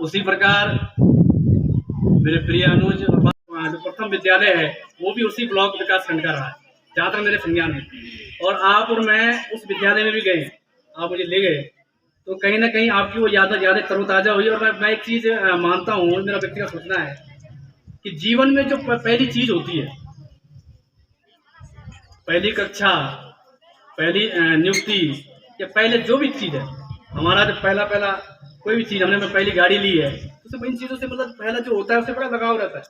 उसी प्रकार मेरे प्रिय अनुज और जो प्रथम विद्यालय है वो भी उसी ब्लॉक विकास खंड का रहा है जहाँ तक मेरे संज्ञान में। और आप और मैं उस विद्यालय में भी गए, आप मुझे ले गए, तो कहीं ना कहीं आपकी वो यादें ज़्यादा तरोताज़ा हुई। और मैं एक चीज़ मानता हूँ, मेरा व्यक्तिगत सोचना है कि जीवन में जो पहली चीज़ होती है, पहली कक्षा, पहली नियुक्ति या पहले जो भी चीज़ है, हमारा जब पहला कोई भी चीज़, हमने पहली गाड़ी ली है तो सब इन चीज़ों से मतलब पहला जो होता है उससे बड़ा लगाव रहता है।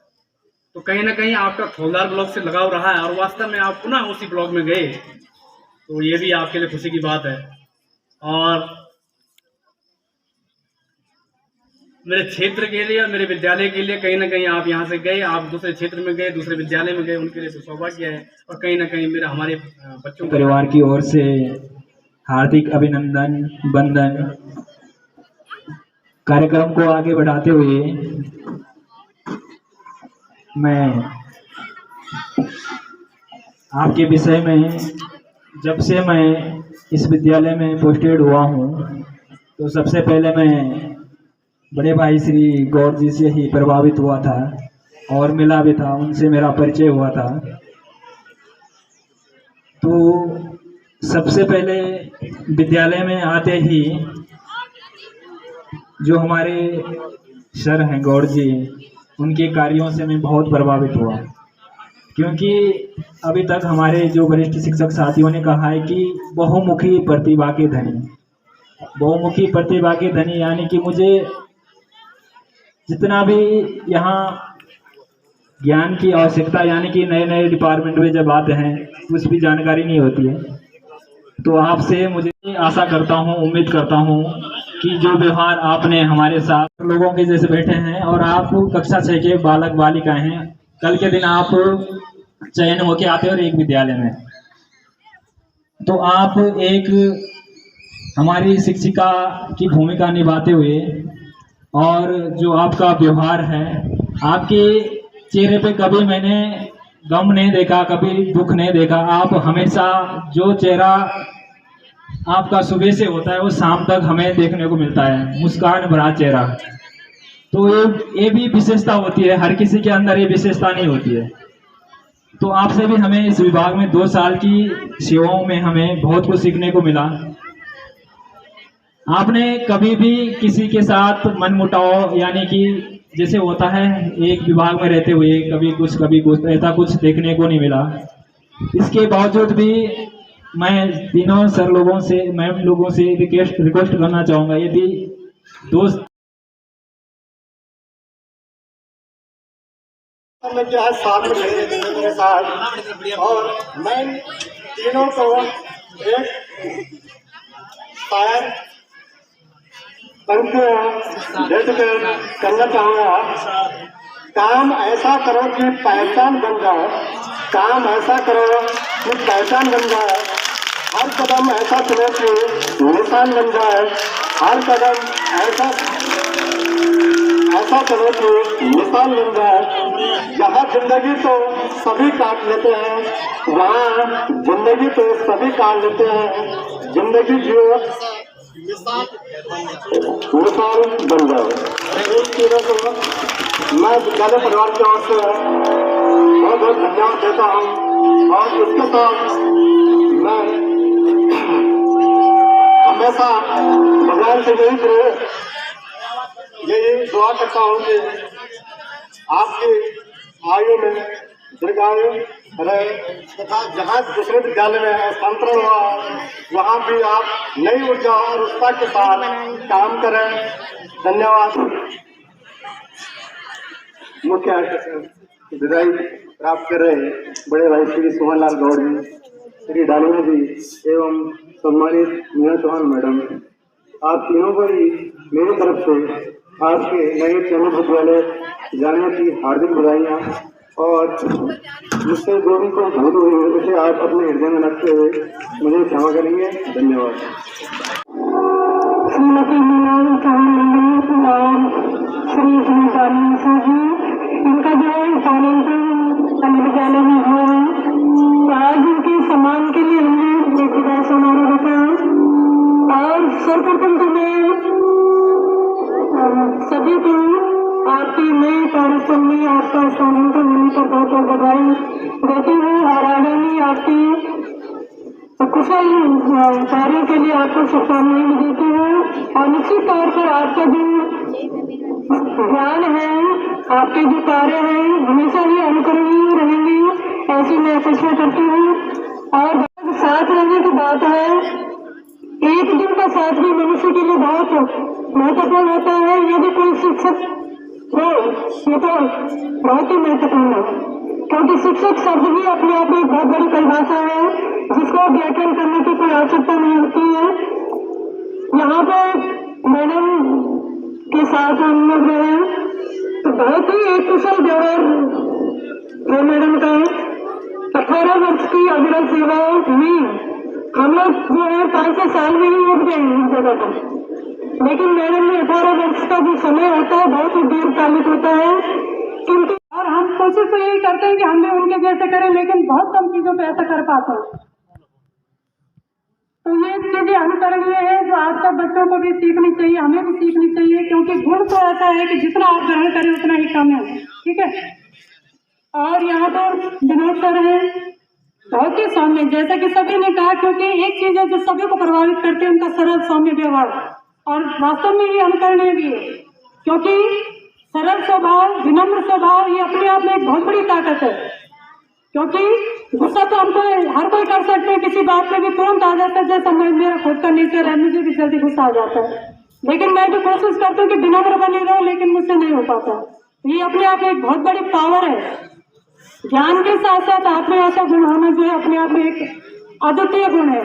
तो कहीं ना कहीं आपका फौजदार ब्लॉक से लगाव रहा है और वास्तव में आप पुनः उसी ब्लॉक में गए, तो ये भी आपके लिए खुशी की बात है। और मेरे क्षेत्र के लिए और मेरे विद्यालय के लिए कहीं ना कहीं आप यहाँ से गए, आप दूसरे क्षेत्र में गए, दूसरे विद्यालय में गए, उनके लिए तो सौभाग्य है। और कहीं ना कहीं मेरा हमारे बच्चों परिवार की ओर से हार्दिक अभिनंदन बंदन। कार्यक्रम को आगे बढ़ाते हुए मैं आपके विषय में, जब से मैं इस विद्यालय में पोस्टेड हुआ हूँ तो सबसे पहले मैं बड़े भाई श्री गौर जी से ही प्रभावित हुआ था और मिला भी था, उनसे मेरा परिचय हुआ था। तो सबसे पहले विद्यालय में आते ही जो हमारे सर हैं गौर जी, उनके कार्यों से मैं बहुत प्रभावित हुआ, क्योंकि अभी तक हमारे जो वरिष्ठ शिक्षक साथियों ने कहा है कि बहुमुखी प्रतिभा के धनी, बहुमुखी प्रतिभा के धनी, यानी कि मुझे जितना भी यहाँ ज्ञान की आवश्यकता, यानी कि नए नए डिपार्टमेंट में जब आते हैं कुछ भी जानकारी नहीं होती है, तो आपसे मुझे आशा करता हूँ, उम्मीद करता हूँ कि जो व्यवहार आपने हमारे साथ लोगों के जैसे बैठे हैं, और आप कक्षा 6 के बालक बालिका हैं, कल के दिन आप चयन होके आते हो एक विद्यालय में, तो आप एक हमारी शिक्षिका की भूमिका निभाते हुए, और जो आपका व्यवहार है, आपके चेहरे पे कभी मैंने गम नहीं देखा, कभी दुख नहीं देखा। आप हमेशा जो चेहरा आपका सुबह से होता है वो शाम तक हमें देखने को मिलता है, मुस्कान भरा चेहरा। तो ये भी विशेषता होती है, हर किसी के अंदर ये विशेषता नहीं होती है। तो आपसे भी हमें इस विभाग में 2 साल की सेवाओं में हमें बहुत कुछ सीखने को मिला। आपने कभी भी किसी के साथ मनमुटाव, यानी कि जैसे होता है एक विभाग में रहते हुए कभी कुछ ऐसा कुछ देखने को नहीं मिला। इसके बावजूद भी मैं तीनों सर लोगों से, मैम लोगों से रिक्वेस्ट करना चाहूँगा, यदि दोस्त क्या है साथ में मेरे साथ, और मैं तीनों को एक शायद करना चाहूँगा। काम ऐसा करो कि पहचान बन जाए, काम ऐसा करो कि पहचान बन जाए, हर कदम ऐसा चलो कि निशान बन जाए, हर कदम ऐसा चलो कि निशान बन जाए। जहाँ जिंदगी तो सभी काट लेते हैं, वहाँ जिंदगी तो सभी काट लेते हैं, जिंदगी जियो मिसाल बन जाए। इन चीज़ों को मैं विद्यालय परिवार की ओर से बहुत बहुत धन्यवाद देता हूँ। और इसके साथ मैं हमेशा भगवान से यही दुआ करता हूँ कि आपकी आयु में दीर्घायु रहे, तथा जहाँ दूसरे विद्यालय में स्थानांतरण हुआ वहाँ भी आप नई ऊर्जा और उत्साह के साथ काम करें। धन्यवाद। मुख्य विदाई प्राप्त कर रहे बड़े भाई श्री सोहनलाल गौड़ जी, श्री डालिया जी एवं सम्मानित मीना चौहान मैडम, आप तीनों को ही मेरी तरफ से आपके नए चयनित विद्यालय जाने की हार्दिक बधाइयाँ, और जिससे जो भी कोई भूल हुई है उसे आप अपने हृदय में रखते हुए मुझे क्षमा करेंगे। धन्यवाद। श्रीमती मीना चौहान और श्री डालिया जी, इनका जो स्थानांतरण विद्यालय में हुआ है, आज उनके सम्मान के लिए हमने एक विदाई समारोह रखा है। और सर्वप्रथम तो मैं सभी को आपकी नई कार्यक्रम में आपका स्थानांतरण होने पर बहुत बहुत बधाई देती हूँ और आगामी आपकी कुशल कार्यों के लिए आपको शुभकामनाएं देती हूँ। और निश्चित तौर पर आपका जो ज्ञान है, आपके जो कार्य हैं, हमेशा ही अनुकरणीय रहेंगे, ऐसी मैं अपेक्षा करती हूँ। और साथ रहने की बात है, एक दिन का साथ भी मनुष्य के लिए बहुत महत्वपूर्ण होता है। यदि कोई शिक्षक हो ये तो बहुत ही महत्वपूर्ण है, क्योंकि शिक्षक शब्द ही अपने आप में एक बहुत बड़ी परिभाषा है जिसको व्याख्यान करने की कोई आवश्यकता नहीं होती है। यहाँ पर मैडम के साथ हम लोग रहे तो बहुत ही एक कुशल व्यवहार मैडम का 18 वर्ष की अविरल सेवा में हम लोग जो है 5-6 साल में ही उठ गए इस जगह पर, लेकिन मैडम में 18 वर्ष का जो समय होता है बहुत ही दीर्घकालिक होता है। किंतु और हम कोशिश तो यही करते हैं कि हम भी उनके जैसे करें, लेकिन बहुत कम चीजों पे ऐसा कर पाते हैं। तो ये चीजें अनुकरणीय है जो आज तक बच्चों को भी सीखनी चाहिए, हमें भी सीखनी चाहिए, क्योंकि गुण तो ऐसा है कि जितना आप ग्रहण करें उतना ही कम है। ठीक है। और यहाँ पर विनोद सर है, बहुत ही सौम्य, जैसा कि सभी ने कहा, क्योंकि एक चीज है जो सभी को प्रभावित करते हैं, उनका सरल सौम्य व्यवहार, और वास्तव में ये अनुकरणीय भी है, क्योंकि सरल स्वभाव, विनम्र स्वभाव ये अपने आप में एक बहुत बड़ी ताकत है। क्योंकि गुस्सा तो हमको हर कोई कर सकते हैं, किसी बात में भी तुरंत आ जाता है, जैसा मेरा खुद का नेचर है, मुझे भी जल्दी गुस्सा आ जाता है, लेकिन मैं भी कोशिश करती हूँ कि विनम्र बनी रहूं, लेकिन मुझसे नहीं हो पाता। ये अपने आप में एक बहुत बड़ी पावर है। ज्ञान के साथ साथ आप में ऐसा गुण होना जो है अपने आप में एक अद्वितीय गुण है।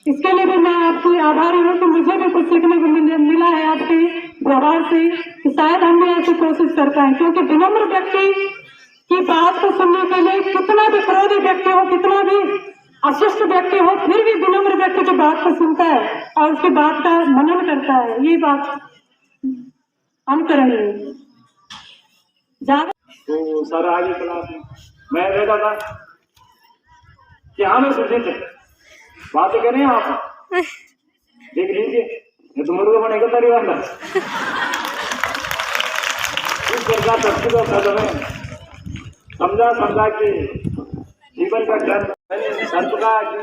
इसके लिए भी मैं आपकी आभारी हूँ कि मुझे भी कुछ सीखने को मिला है आपके व्यवहार से, कि शायद हम भी ऐसी कोशिश कर पाए, क्योंकि विनम्र व्यक्ति की बात को सुनने के लिए कितना भी क्रोधी व्यक्ति हो, कितना भी अशिष्ट व्यक्ति हो, फिर भी विनम्र व्यक्ति की बात को सुनता है और उसकी बात का मनन करता है। ये बात अनुकरणीय है। तो सर आगे क्लास में मैं बैठा था कि हाँ मैं सोचे थे बातें करें आप देख लीजिए, ये तो मुर्गा बनेगा तारी वाला इस प्रकार शक्ति को कदम है समझा कि जीवन का ज्ञान। मैंने सर को कहा कि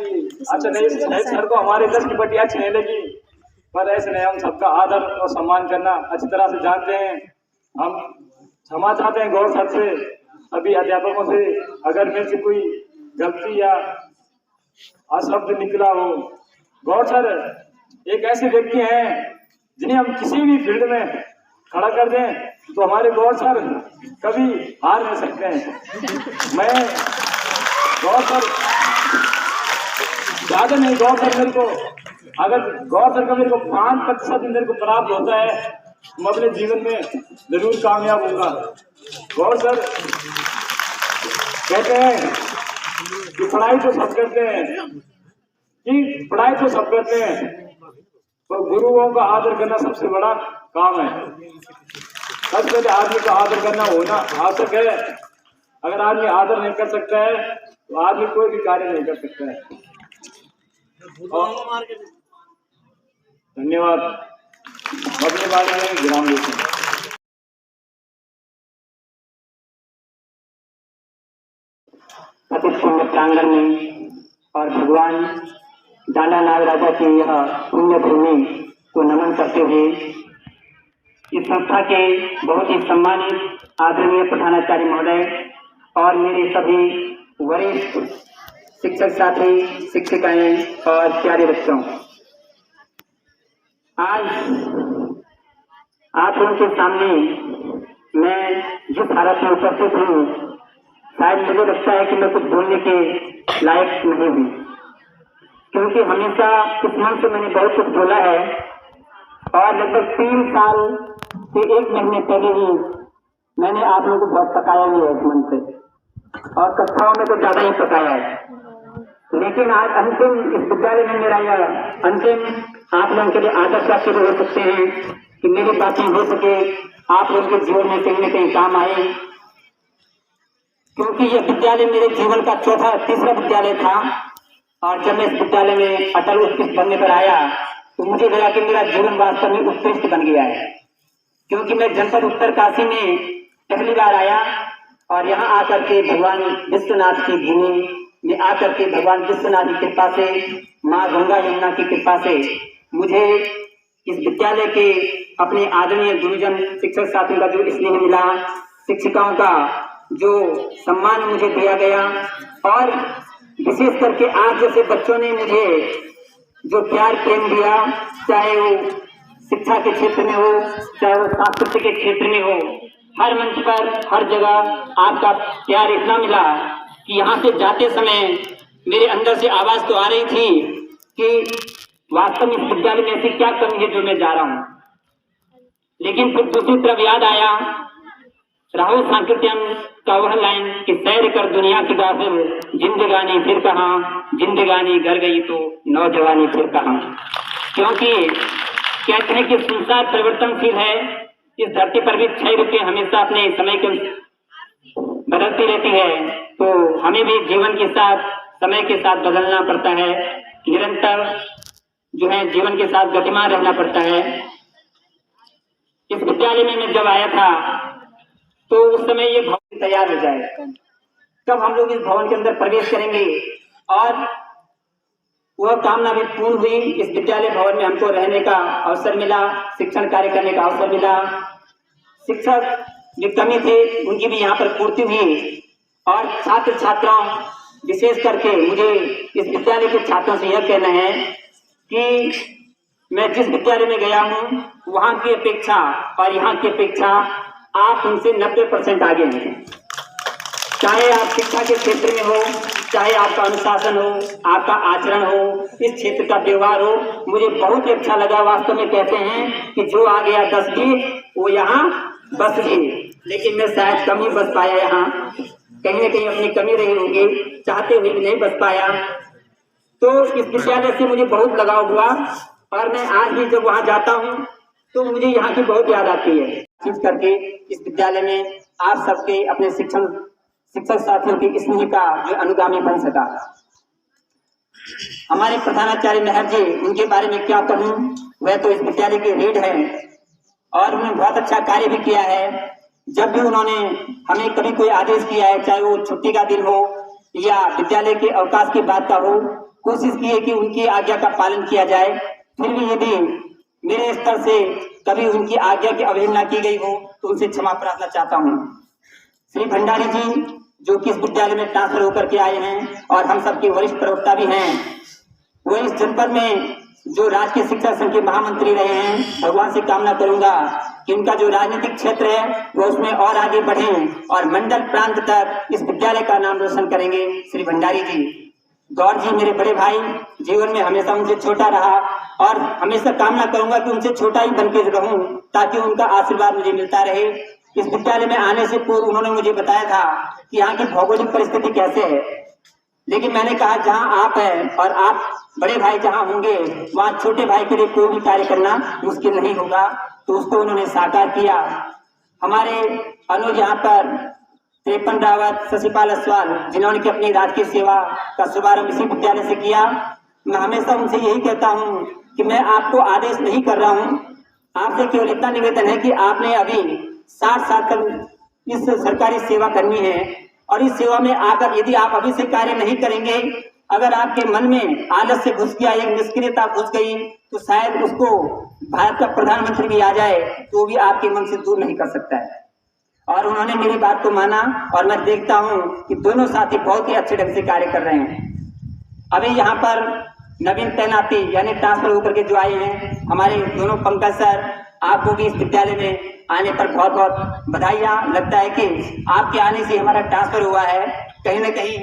अच्छा नहीं सर को हमारे दस की बटी अच्छी नहीं लगी, पर ऐसे नहीं, हम सबका आदर और सम्मान करना अच्छी तरह से जानते हैं। हम क्षमा चाहते हैं गौर सर से, अभी अध्यापकों से, अगर मेरे से कोई गलती या अशब्द निकला हो। गौर सर एक ऐसे व्यक्ति हैं जिन्हें हम किसी भी फील्ड में खड़ा कर दें तो हमारे गौर सर कभी हार नहीं सकते हैं। मैं गौर सर ज्यादा नहीं, गौर सर मेरे को अगर गौर सर का मेरे को 5% मेरे को प्राप्त होता है, मैं अपने जीवन में जरूर कामयाब होगा। गौर सर कहते हैं कि पढ़ाई तो सब करते हैं, कि पढ़ाई तो सब करते हैं, तो गुरुओं का आदर करना सबसे बड़ा काम है। सबसे पहले आदमी का आदर करना होना आवश्यक है। अगर आदमी आदर नहीं कर सकता है तो आदमी कोई भी कार्य नहीं कर सकता है। धन्यवाद। अपने बारे में विराम देते हैं। अति सुंदर प्रांगण में और भगवान डाला नाग राजा की यह पुण्य भूमि को नमन करते हुए इस संस्था के बहुत ही सम्मानित आदरणीय प्रधानाचार्य महोदय और मेरे सभी वरिष्ठ शिक्षक साथी, शिक्षिकाएं और प्यारे बच्चों, आज आप लोगों के सामने मैं जिस हालत में उपस्थित हूँ, शायद मुझे लगता है कि मैं कुछ बोलने के लायक नहीं हूँ, क्योंकि हमेशा इस मन से मैंने बहुत कुछ बोला है और लगभग 3 साल से 1 महीने पहले ही मैंने आप लोगों को बहुत पकाया भी है इस मन से, और कक्षाओं में तो ज्यादा ही पकाया है। लेकिन आज अंतिम इस विद्यालय में मेरा यह अंतिम आप लोगों के लिए आदर्श वाक्य हो सकते हैं कि मेरी बातें हो सके आप लोगों के जीवन में कहीं न कहीं काम आए, क्योंकि यह विद्यालय मेरे जीवन का तीसरा विद्यालय था। और जब मैं इस विद्यालय में अटल उत्कृष्ट बनने पर आया तो मुझे लगा कि मेरा जीवन वास्तव में उत्कृष्ट बन गया है। क्योंकि मैं जनपद उत्तरकाशी में पहली बार आया और यहाँ आकर के भगवान विश्वनाथ की भूमि में आकर के भगवान विश्वनाथ की कृपा से, माँ गंगा यमुना की कृपा से मुझे इस विद्यालय के अपने आदरणीय गुरुजन शिक्षक साथियों का जो स्नेह मिला, शिक्षिकाओं का जो सम्मान मुझे दिया गया और विशेष करके आप जैसे बच्चों ने मुझे जो प्यार प्रेम दिया, चाहे वो शिक्षा के क्षेत्र में हो, चाहे वो सांस्कृतिक के क्षेत्र में हो, हर मंच पर हर जगह आपका प्यार इतना मिला कि यहाँ से जाते समय मेरे अंदर से आवाज तो आ रही थी कि वास्तव में इस विद्यालय में ऐसी क्या कमी है जो मैं जा रहा हूँ। लेकिन फिर दूसरी तरफ याद आया राहुल सांकृत्यम का वह लाइन कि सैर कर दुनिया की गाफिल, जिंदगानी फिर कहाँ, जिंदगानी घर गई तो नौजवानी फिर कहाँ। क्योंकि कहते हैं कि संसार परिवर्तनशील है, इस धरती पर भी क्षय ऋतु हमेशा अपने समय के बदलती रहती है, तो हमें भी जीवन के साथ समय के साथ बदलना पड़ता है, निरंतर जो है जीवन के साथ गतिमान रहना पड़ता है। इस विद्यालय में मैं जब आया था तो उस समय ये भवन तैयार हो जाए, कब हम लोग इस भवन के अंदर प्रवेश करेंगे, और वह कामना भी पूर्ण हुई। इस विद्यालय भवन में हमको रहने का अवसर मिला, शिक्षण कार्य करने का अवसर मिला। शिक्षक जो कमी थे उनकी भी यहाँ पर पूर्ति हुई और छात्र छात्राओं विशेष करके मुझे इस विद्यालय के छात्रों से यह कहना है कि मैं जिस विद्यालय में गया हूँ वहाँ की अपेक्षा और यहाँ की अपेक्षा आप उनसे 90% आगे हैं। चाहे आप शिक्षा के क्षेत्र में हो, चाहे आपका अनुशासन हो, आपका आचरण हो, इस क्षेत्र का व्यवहार हो, मुझे बहुत ही अच्छा लगा। वास्तव में कहते हैं कि जो आ गया 10 भी वो यहाँ बस भी, लेकिन मैं शायद कम ही बस पाया, यहाँ कहीं ना कहीं अपनी कमी रही होगी, चाहते हुए भी नहीं बस पाया। तो इस विद्यालय से मुझे बहुत लगाव हुआ और मैं आज भी जब वहाँ जाता हूँ तो मुझे यहाँ की बहुत याद आती है। चीज करके इस विद्यालय में आप सबके अपने शिक्षक साथियों की स्नेह का जो अनुगामी बन सका। हमारे प्रधानाचार्य मेहर जी, उनके बारे में क्या कहूँ, वह तो इस विद्यालय के रीढ़ है और उन्होंने बहुत अच्छा कार्य भी किया है। जब भी उन्होंने हमें कभी कोई आदेश किया है, चाहे वो छुट्टी का दिन हो या विद्यालय के अवकाश की बात का हो, कोशिश की है कि उनकी आज्ञा का पालन किया जाए। फिर भी यदि मेरे स्तर से कभी उनकी आज्ञा की अवहेलना की गई हो तो उनसे क्षमा प्रार्थना चाहता हूँ। श्री भंडारी जी जो कि इस विद्यालय में ट्रांसफर होकर के आए हैं और हम सबके वरिष्ठ प्रवक्ता भी हैं, वो इस जनपद में जो राजकीय शिक्षा संघ के महामंत्री रहे हैं, भगवान से कामना करूंगा कि उनका जो राजनीतिक क्षेत्र है वो उसमें और आगे बढ़े और मंडल प्रांत तक इस विद्यालय का नाम रोशन करेंगे। श्री भंडारी जी, गौर जी मेरे बड़े भाई, जीवन में हमेशा उनसे छोटा रहा और हमेशा कामना करूंगा कि उनसे छोटा ही बन के रहूं ताकि उनका आशीर्वाद मुझे मिलता रहे। इस विद्यालय में आने से पूर्व उन्होंने मुझे बताया था कि यहाँ की भौगोलिक परिस्थिति कैसे है, लेकिन मैंने कहा जहाँ आप हैं और आप बड़े भाई जहाँ होंगे वहाँ छोटे भाई के लिए कोई भी कार्य करना मुश्किल नहीं होगा, तो उसको उन्होंने साकार किया। हमारे अनुज यहाँ पर त्रिपन रावत, शशिपाल अस्वाल, जिन्होंने की अपनी राजकीय सेवा का शुभारंभ इसी विद्यालय से किया, मैं हमेशा उनसे यही कहता हूँ कि मैं आपको आदेश नहीं कर रहा हूँ, आपसे केवल इतना निवेदन है कि आपने अभी 60 साल तक इस सरकारी सेवा करनी है और इस सेवा में आकर यदि आप अभी से कार्य नहीं करेंगे, अगर आपके मन में आलस्य घुस गया, एक निष्क्रियता घुस गई, तो शायद उसको भारत का प्रधानमंत्री भी आ जाए तो भी आपके मन से दूर नहीं कर सकता है। और उन्होंने मेरी बात को माना और मैं देखता हूँ कि दोनों साथी बहुत ही अच्छे ढंग से कार्य कर रहे हैं। अभी यहाँ पर नवीन तैनाती यानी ट्रांसफर होकर के जो आए हैं हमारे दोनों पंकज सर, आपको भी इस विद्यालय में आने पर बहुत बहुत बधाइयाँ। लगता है कि आपके आने से हमारा ट्रांसफर हुआ है, कहीं ना कहीं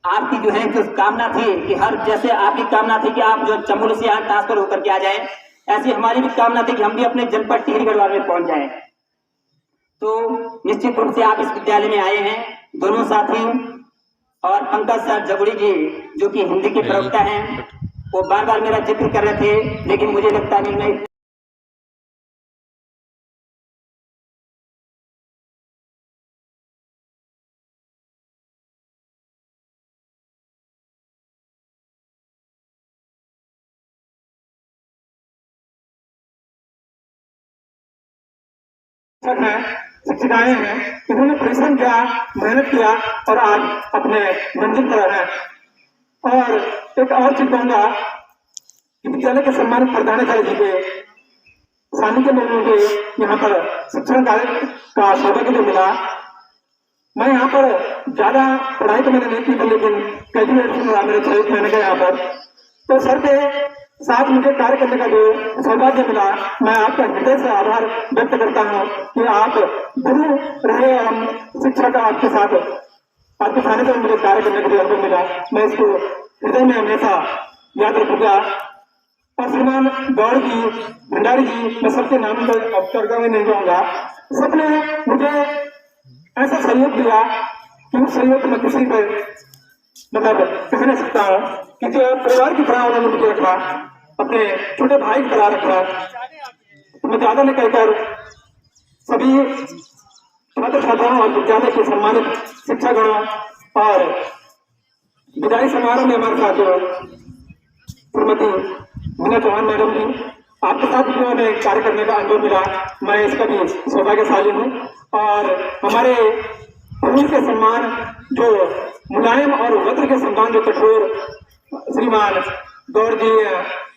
आपकी जो है जो कामना थी कि हर जैसे आपकी कामना थी कि आप जो चमोली से यहाँ ट्रांसफर होकर के आ जाए, ऐसी हमारी भी कामना थी कि हम भी अपने जनपद टिहरी गढ़वाल में पहुंच जाए। तो निश्चित रूप से आप इस विद्यालय में आए हैं, दोनों साथी। और पंकज सर जगुड़ी जी जो कि हिंदी के प्रवक्ता हैं, वो बार बार मेरा जिक्र कर रहे थे, लेकिन मुझे लगता नहीं मैं शिक्षक हैं, शिक्षिकाएं हैं, इन्होंने परिश्रम किया, मेहनत किया और आज अपने मंजिल पर हैं। और एक और चीज कहूंगा कि विद्यालय के सम्मानित प्रधानाचार्य जी के सानिध्य में मुझे यहाँ पर शिक्षण कार्य का सौभाग्य मिला। मैं यहाँ पर ज्यादा पढ़ाई तो मैंने नहीं की थी, लेकिन ग्रेजुएशन रहा मेरे 6 महीने का यहाँ पर। तो सर के साथ मुझे कार्य करने का जो सौभाग्य मिला, मैं आपका हृदय से आभार व्यक्त करता हूँ कि आप गुरु रहे और हम शिक्षक आपके साथ आपके सानिध्य में मुझे कार्य करने का जो अनुभव मिला, मैं इसको हृदय में हमेशा याद रखूंगा। और श्रीमान गौड़ जी, भंडारी जी, मैं सबके नाम पर चर्चा में नहीं जाऊंगा, सबने मुझे ऐसा सहयोग दिया कि उस सहयोग में किसी पर मतलब कह नहीं सकता हूँ कि जो परिवार की तरह उन्होंने मुझे रखा, अपने छोटे भाई की तरह रखा। तो मैं ज्यादा नहीं कहकर सभी छात्र छात्राओं और विद्यालय के सम्मानित शिक्षकगणों और विदाई समारोह में हमारे साथ जो श्रीमती मीना चौहान मैडम जी, आपके साथ जो हमें कार्य करने का अनुभव मिला, मैं इसका भी सौभाग्यशाली हूँ। और हमारे गुरु के सम्मान जो मुलायम और वज्र के सम्मान जो कठोर श्रीमान गौड़ जी,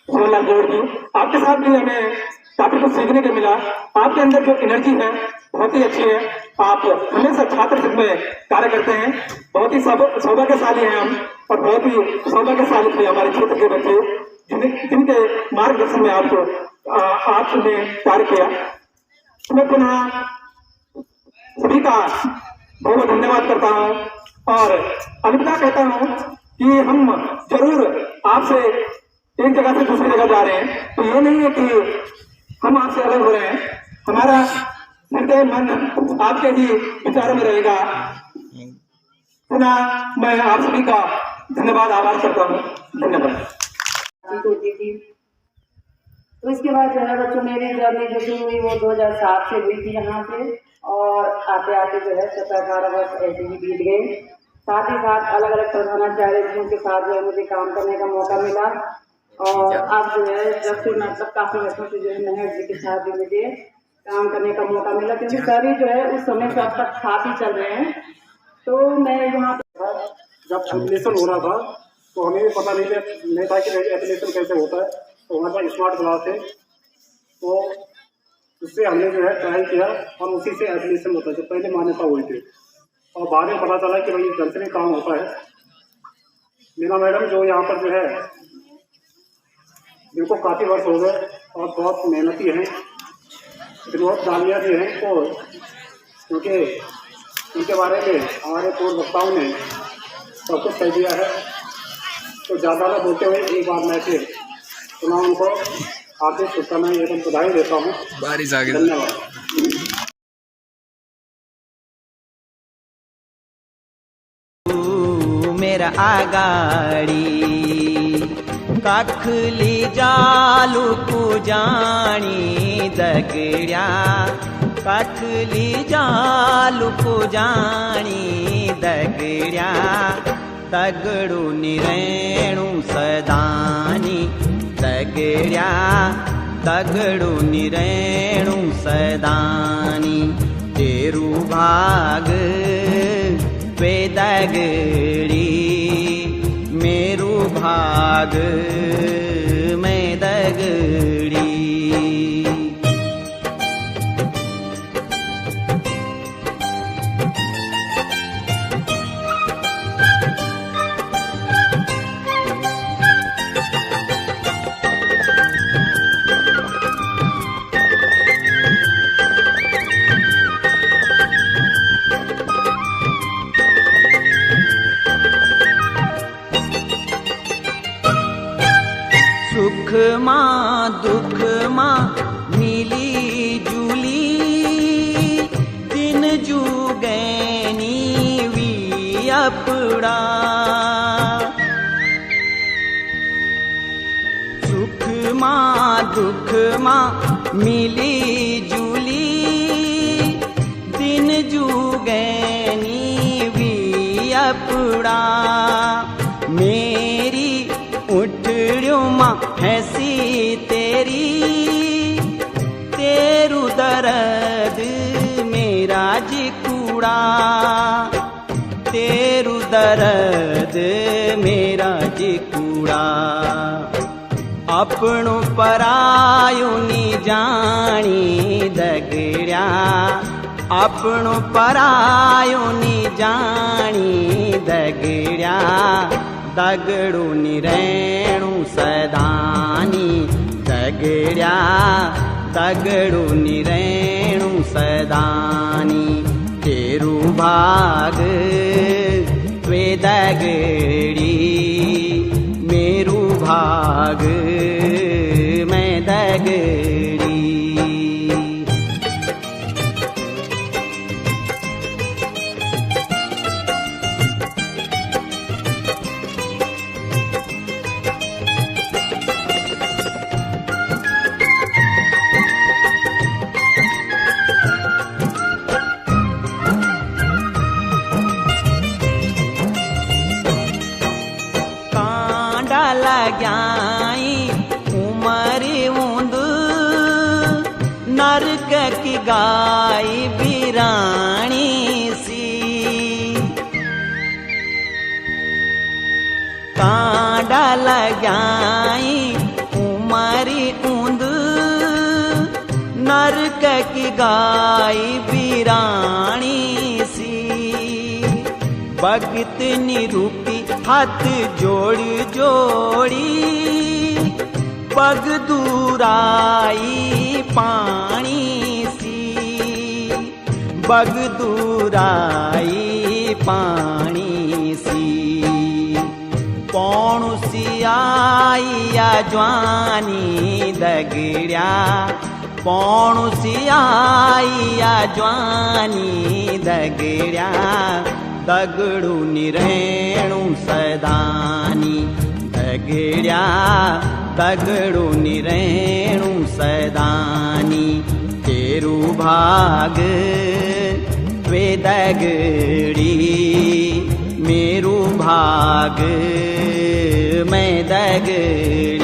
सोहनलाल गौड़ जी, आपके साथ भी हमें काफी कुछ सीखने को मिला। आपके अंदर जो एनर्जी है बहुत ही अच्छी है। आप हमेशा छात्र हित में कार्य करते हैं, बहुत ही सौभाग्यशाली हैं हम, और बहुत ही सौभाग्यशाली थे हमारे क्षेत्र के बच्चे जिनके मार्गदर्शन में आपने कार्य किया। मैं पुनः सभी का बहुत धन्यवाद करता हूँ और अलविदा कहता हूँ कि हम जरूर आपसे एक जगह से दूसरी जगह जा रहे हैं, तो ये नहीं है कि हम आपसे अलग हो रहे हैं। हमारा हृदय मन आपके ही विचारों में रहेगा। पुनः मैं आप सभी का धन्यवाद आभार करता हूँ। धन्यवाद। होती थी, तो इसके बाद जो है बच्चों मेरी जर्नी जो शुरू हुई वो 2007 से हुई थी यहाँ से, और आते आते जो है 17-18 वर्ष ऐसे ही बीत गए। साथ ही साथ अलग अलग प्रधानाचार्य के साथ जो है मुझे काम करने का मौका मिला, और अब जो है जब से मतलब काफ़ी वर्षों से जो है महर जी के साथ भी मुझे काम करने का मौका मिला, क्योंकि सभी जो है उस समय से अब तक साथ ही चल रहे हैं। तो मैं यहाँ जब एप्लीकेशन हो रहा था तो हमें भी पता नहीं था कि एप्लीकेशन कैसे होता है। तो हमारे पास स्मार्ट क्लास है, तो उससे हमने जो है ट्राई किया और उसी से एप्लीकेशन होता है, जो पहले मान्यता हुई थी। और बाद में पता चला कि भाई घर से भी काम होता है। मीना मैडम जो यहाँ पर जो है जिनको काफ़ी वर्ष हो गए और बहुत मेहनती हैं, बहुत जानिया भी हैं, तो क्योंकि उनके बारे में हमारे पूर्व वक्ताओं ने सब कुछ कह दिया है, तो ज़्यादा न बोलते हुए एक बार मैं फिर पुनः उनको हार्दिक शुभकामनाएं एवं बधाई देता हूँ। बारिश आ गई। धन्यवाद। मेरा आगाड़ी काखली जालू को जानी दगड़िया, काखली जालू को जानी दगड़िया, तगड़ू निरेणु सदानी दगड़िया, तगड़ू निरेणु सदानी, तेरू भाग वे दगड़ी मेरू भाग में दगड़ी। सुख माँ दुख माँ मिली जुली, दिन जुगैनी वी अपड़ा। सुख माँ दुख माँ मिली जुली, दिन जुगैनी वी अपड़ा। मेरी उठड़ियों माँ हैसी तेरी, तेरू दर्द कूड़ा तेरु दर्द मेरा जी कूड़ा अपनो परायो नी जानी दगड़िया अपनो परायो नी जानी दगड़िया दगड़ू नी रहणू सदानी दगड़िया दगड़ू नी रहणू सदानी तेरू भाग वे दगड़ी मेरू भाग मैं दगड़ी। लगाई उमरी ऊंद नरक की गाय बिरानी सी कांडा लगाई उमरी ऊंद नरक की गाय बिरानी सी भगत निरूपी हाथ जोड़ जोड़ी पग दूराई पानी सी पग दूराई पानी सी पौणु सी आई या ज्वानी दगड़िया पौणु सी आई या ज्वानी दगड़िया दगड़ू नी रहणू सदानी दगड़िया दगड़ू नी रहणू सदानी तेरू भाग वे दगड़ी मेरू भाग मैं दगड़ी।